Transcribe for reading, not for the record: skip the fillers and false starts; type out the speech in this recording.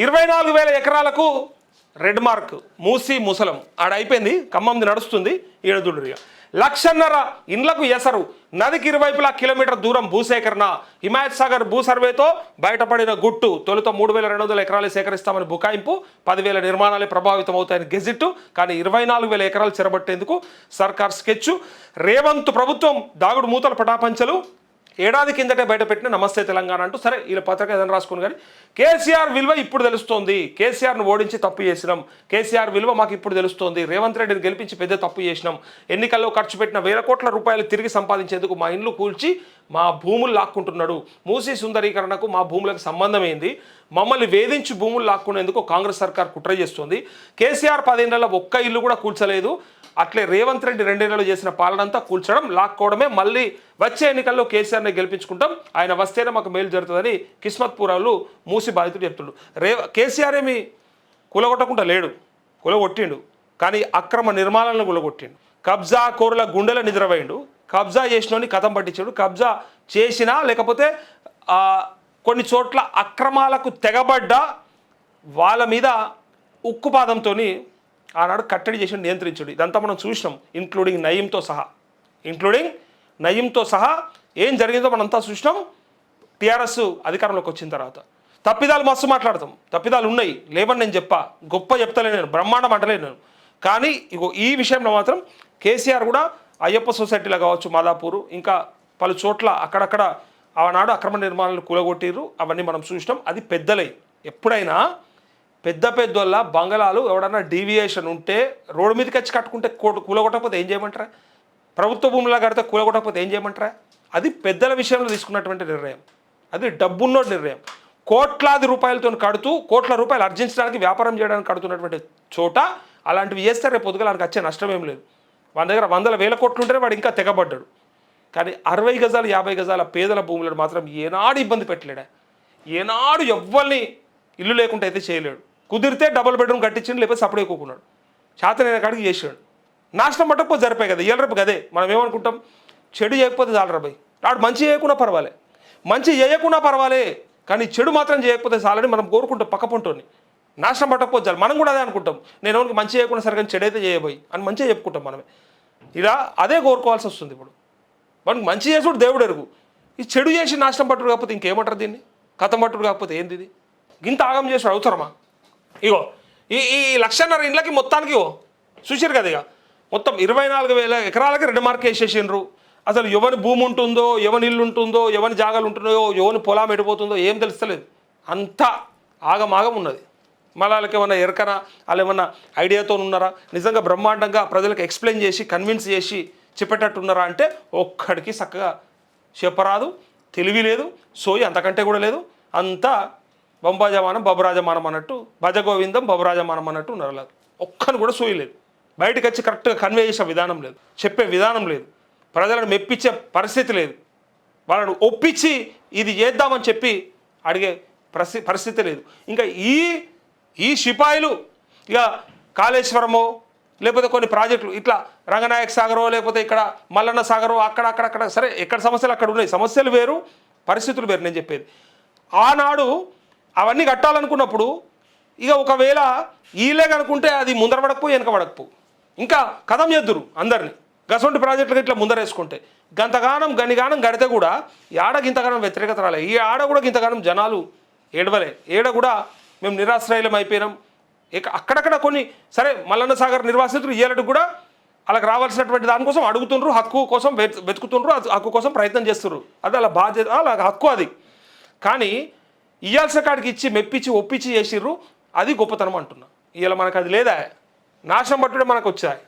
24,000 ఎకరాలకు red mark మూసి ముసలం ఆడ అయిపోయింది. ఖమ్మంది నడుస్తుంది. ఏడుదుడుగా 1,00,000 ఇండ్లకు ఎసరు. నదికి ఇరువైపులా కిలోమీటర్ దూరం భూసేకరణ. హిమాయత్ సాగర్ భూ సర్వేతో బయటపడిన గుట్టు. తొలుత 3,200 ఎకరాలు సేకరిస్తామని బుకాయింపు. 10,000 నిర్మాణాలే ప్రభావితం అవుతాయని గెజిట్. కానీ 24,000 ఎకరాలు చెరబట్టేందుకు సర్కార్ స్కెచ్. రేవంత్ ప్రభుత్వం దాగుడు మూతల పటాపంచలు. ఏడాది కిందటే బయటపెట్టిన నమస్తే తెలంగాణ అంటూ సరే వీళ్ళ పత్రిక ఏదైనా రాసుకుని కానీ కేసీఆర్ విలువ ఇప్పుడు తెలుస్తోంది. కేసీఆర్ను ఓడించి తప్పు చేసినాం. కేసీఆర్ విలువ మాకు ఇప్పుడు తెలుస్తోంది. రేవంత్ రెడ్డిని గెలిపించి పెద్ద తప్పు చేసినాం. ఎన్నికల్లో ఖర్చు పెట్టిన 1,000 కోట్ల రూపాయలు తిరిగి సంపాదించేందుకు మా ఇండ్లు కూల్చి మా భూములు లాక్కుంటున్నాడు. మూసీ సుందరీకరణకు మా భూములకు సంబంధం ఏంది? మమ్మల్ని వేధించి భూములు లాక్కునేందుకు కాంగ్రెస్ సర్కార్ కుట్ర చేస్తుంది. కేసీఆర్ 10 ఏళ్లలో ఒక్క ఇల్లు కూడా కూల్చలేదు. అట్లే రేవంత్ రెడ్డి 2 ఏళ్లలో చేసిన పాలనంతా కూల్చడం, లాక్కోవడమే. మళ్ళీ వచ్చే ఎన్నికల్లో కేసీఆర్ని గెలిపించుకుంటాం. ఆయన వస్తేనే మాకు మేలు జరుగుతుందని కిస్మత్పూరాలు మూసి బాధితుడు చెప్తుండు. కేసీఆర్ ఏమి కూలగొట్టకుండా లేడు, కూలగొట్టిండు. కానీ అక్రమ నిర్మాణాలను కూలగొట్టిండు. కబ్జా కోరుల గుండెల నిద్రపోయిండు. కబ్జా చేసినోని కథం పట్టించాడు. కబ్జా చేసినా లేకపోతే కొన్ని చోట్ల అక్రమాలకు తెగబడ్డ వాళ్ళ మీద ఉక్కుపాదంతో ఆనాడు కట్టడి చేసి నియంత్రించాడు. ఇదంతా మనం చూసినాం. ఇంక్లూడింగ్ నయీంతో సహా ఏం జరిగిందో మనంతా చూసినాం. టీఆర్ఎస్ అధికారంలోకి వచ్చిన తర్వాత తప్పిదాలు మస్తు మాట్లాడతాం. తప్పిదాలు ఉన్నాయి, లేవని నేను గొప్ప చెప్తలేను, నేను బ్రహ్మాండం అంటలేను నేను. కానీ ఇగో ఈ విషయంలో మాత్రం కేసీఆర్ కూడా అయ్యప్ప సొసైటీలో కావచ్చు, మాదాపూరు, ఇంకా పలు చోట్ల అక్కడక్కడ ఆనాడు అక్రమ నిర్మాణాలు కూలగొట్టిర్రు. అవన్నీ మనం చూసినాం. అది పెద్దలై. ఎప్పుడైనా పెద్దోళ్ళ బంగళాలు ఎవడన్నా డీవియేషన్ ఉంటే రోడ్డు మీదకి వచ్చి కట్టుకుంటే కూలగొట్టకపోతే ఏం చేయమంటారా? ప్రభుత్వ భూములా కడితే కూలగొట్టకపోతే ఏం చేయమంటారా? అది పెద్దల విషయంలో తీసుకున్నటువంటి నిర్ణయం. అది డబ్బున్నోటి నిర్ణయం. కోట్లాది రూపాయలతో కడుతూ కోట్ల రూపాయలు ఆర్జించడానికి వ్యాపారం చేయడానికి కడుతున్నటువంటి చోట అలాంటివి చేస్తే రేపు పొద్దుగాలకు వచ్చే నష్టం ఏం లేదు. మన దగ్గర 100,000 కోట్లు ఉంటేనే వాడు ఇంకా తెగబడ్డాడు. కానీ 60 గజాలు 50 గజాల పేదల భూములను మాత్రం ఏనాడు ఇబ్బంది పెట్టలేడా? ఏనాడు ఎవ్వరిని ఇల్లు లేకుండా అయితే చేయలేడు. కుదిరితే డబుల్ బెడ్రూమ్ కట్టించిండు, లేకపోతే సపరేట్ ఎక్కుకున్నాడు. చేతనైన కాడికి చేసాడు. నాశనం పట్టకపోతే జరిపాయి కదా. ఇయ్యాల రేపు కదే మనం ఏమనుకుంటాం, చెడు చేయకపోతే చాలు రాబాయి. వాడు మంచి చేయకుండా పర్వాలే, మంచి చేయకుండా పర్వాలే, కానీ చెడు మాత్రం చేయకపోతే చాలని మనం కోరుకుంటాం. పక్క పొంటోని నాశనం పట్టకపోతే చాలు. మనం కూడా అదే అనుకుంటాం. నేను ఎవరికి మంచి చేయకుండా సరే కానీ చెడైతే చేయబోయి అని మంచిగా చెప్పుకుంటాం మనమే. ఇలా అదే కోరుకోవాల్సి వస్తుంది. ఇప్పుడు మనకు మంచి చేసుడు దేవుడు ఎరుగు. ఈ చెడు చేసి నాశనం పట్టుడు కాకపోతే ఇంకేమంటారు దీన్ని? కథం పట్టుడు కాకపోతే ఏంది ఇది? గింత ఆగం చేసాడు అవసరమా? ఇగో ఈ 1,00,000 ఇండ్లకి మొత్తానికి చూసారు కదా. ఇక మొత్తం 24,000 ఎకరాలకి రెడ్ మార్క్ వేసేసిండ్రు. అసలు ఎవరి భూమి ఉంటుందో, ఎవరి ఇల్లు ఉంటుందో, ఎవరి జాగాలు ఉంటుందో, ఎవరి పొలం ఎడిపోతుందో ఏం తెలుస్తలేదు. అంతా ఆగమాగం ఉన్నది. మళ్ళీ వాళ్ళకి ఏమన్నా ఎరకనా, వాళ్ళు ఏమన్నా ఐడియాతో ఉన్నారా, నిజంగా బ్రహ్మాండంగా ప్రజలకు ఎక్స్ప్లెయిన్ చేసి కన్విన్స్ చేసి చెప్పేటట్టున్నారా అంటే ఒక్కడికి చక్కగా చెప్పరాదు, తెలివి లేదు, సోయి అంతకంటే కూడా లేదు. అంతా బంబాజమానం బబురాజమానం అన్నట్టు, భజగోవిందం బబురాజమానం అన్నట్టు ఉన్నారు. ఒక్కని కూడా సోయి లేదు. బయటకు వచ్చి కరెక్ట్గా కన్వే చేసే విధానం లేదు, చెప్పే విధానం లేదు, ప్రజలను మెప్పించే పరిస్థితి లేదు, వాళ్ళను ఒప్పించి ఇది చేద్దామని చెప్పి అడిగే పరిస్థితి లేదు. ఇంకా ఈ సిపాయిలు ఇక కాళేశ్వరమో లేకపోతే కొన్ని ప్రాజెక్టులు ఇట్లా రంగనాయక సాగరో లేకపోతే ఇక్కడ మల్లన్న సాగరో అక్కడ సరే, ఎక్కడ సమస్యలు అక్కడ ఉన్నాయి. సమస్యలు వేరు, పరిస్థితులు వేరు. నేను చెప్పేది ఆనాడు అవన్నీ కట్టాలనుకున్నప్పుడు ఇక ఒకవేళ వీళ్ళే కనుకుంటే అది ముందర పడకపో వెనక పడకపో ఇంకా కథం చేద్దురు అందరినీ. గసొంటి ప్రాజెక్టులు ఇట్లా ముందరేసుకుంటే గంతగానం గనిగానం గడితే కూడా ఆడ గింతగానం వ్యతిరేకత రాలే. ఈ ఆడ కూడా గింతగానం జనాలు ఏడవలే. ఏడ కూడా మేము నిరాశ్రయం అయిపోయినాం. ఇక అక్కడక్కడ కొన్ని సరే మల్లన్న సాగర్ నిర్వాసితులు ఇయ్యాలకి కూడా వాళ్ళకి రావాల్సినటువంటి దానికోసం అడుగుతుండ్రు, హక్కు కోసం వెతుకుతుండ్రు, హక్కు కోసం ప్రయత్నం చేస్తున్నారు. అది అలా బాధ్యత, అలా హక్కు అది. కానీ ఇయ్యాల్సిన కాడికి ఇచ్చి మెప్పించి ఒప్పించి చేసిర్రు. అది గొప్పతనం అంటున్నా. ఇవాళ మనకు అది లేదా? నాశనం పట్టుడే మనకు వచ్చాయి.